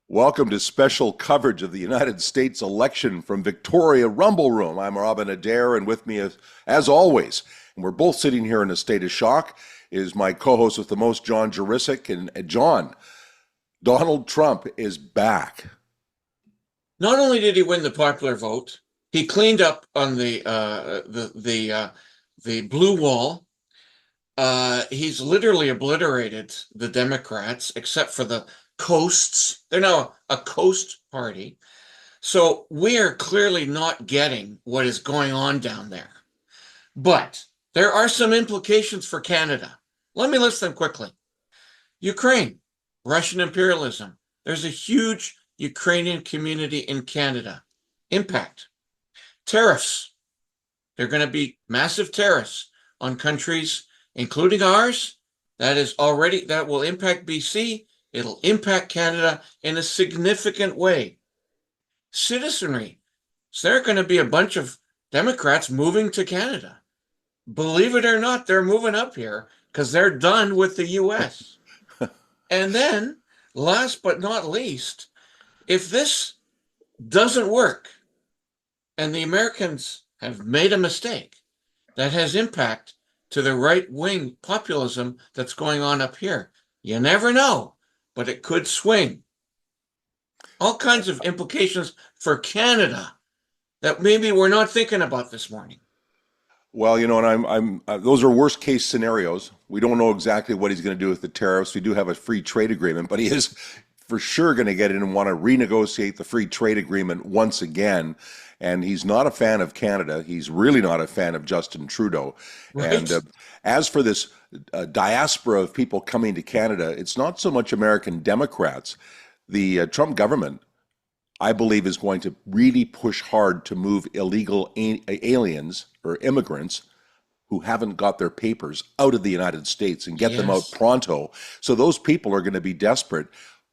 Welcome to special coverage of the United States election from Victoria Rumble Room. I'm Robin Adair, and with me, as always, and we're both sitting here in a state of shock, is my co-host with the most, John Jurisic. And John, Donald Trump is back. Not only did he win the popular vote, he cleaned up on the blue wall. He's literally obliterated the Democrats, except for the coasts. They're now a coast party. So we are clearly not getting what is going on down there. But there are some implications for Canada. Let me list them quickly. Ukraine, Russian imperialism. There's a huge Ukrainian community in Canada. Impact. Tariffs. There are going to be massive tariffs on countries, including ours. That will impact BC. It'll impact Canada in a significant way. Citizenry. So there are going to be a bunch of Democrats moving to Canada. Believe it or not, they're moving up here because they're done with the US. And then, last but not least, if this doesn't work and the Americans have made a mistake, that has impact to the right-wing populism that's going on up here. You never know, but it could swing. All kinds of implications for Canada that maybe we're not thinking about this morning. Well, and those are worst case scenarios. We don't know exactly what he's going to do with the tariffs. We do have a free trade agreement, but he is for sure going to get in and want to renegotiate the free trade agreement once again. And he's not a fan of Canada. He's really not a fan of Justin Trudeau. Right. And as for this diaspora of people coming to Canada, it's not so much American Democrats. The Trump government, I believe, is going to really push hard to move illegal aliens or immigrants who haven't got their papers out of the United States and get them out pronto. So those people are going to be desperate.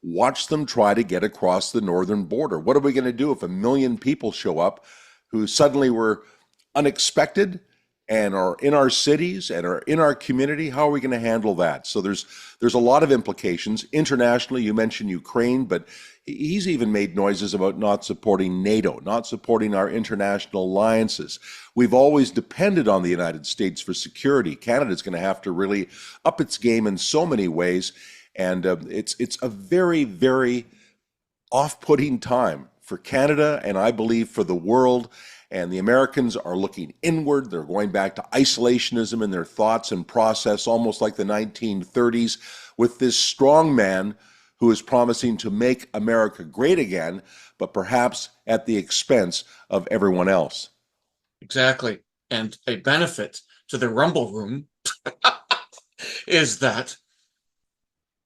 Watch them try to get across the northern border. What are we going to do if 1 million people show up who suddenly were unexpected and are in our cities and are in our community? How are we going to handle that? So there's a lot of implications. Internationally, you mentioned Ukraine, but he's even made noises about not supporting NATO, not supporting our international alliances. We've always depended on the United States for security. Canada's going to have to really up its game in so many ways. And it's a very, very off-putting time for Canada, and I believe for the world. And the Americans are looking inward. They're going back to isolationism in their thoughts and process, almost like the 1930s, with this strong man who is promising to make America great again, but perhaps at the expense of everyone else. Exactly. And a benefit to the Rumble Room is that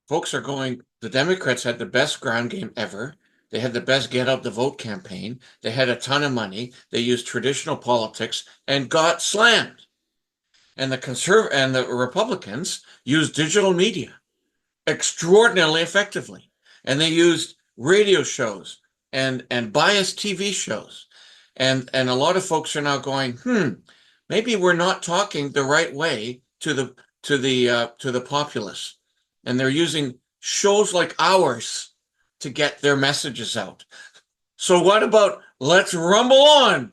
folks are going, the Democrats had the best ground game ever. They had the best get out the vote campaign. They had a ton of money. They used traditional politics and got slammed. And the Republicans used digital media extraordinarily effectively. And they used radio shows and biased TV shows. And a lot of folks are now going, maybe we're not talking the right way to the populace. And they're using shows like ours to get their messages out. So what about let's rumble on?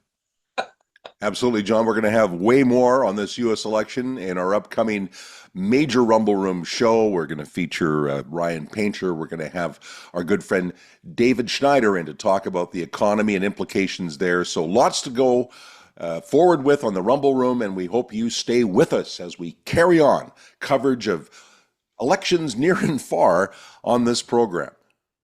Absolutely, John. We're going to have way more on this U.S. election in our upcoming major Rumble Room show. We're going to feature Ryan Painter. We're going to have our good friend David Schneider in to talk about the economy and implications there. So lots to go forward with on the Rumble Room, and we hope you stay with us as we carry on coverage of elections near and far on this program.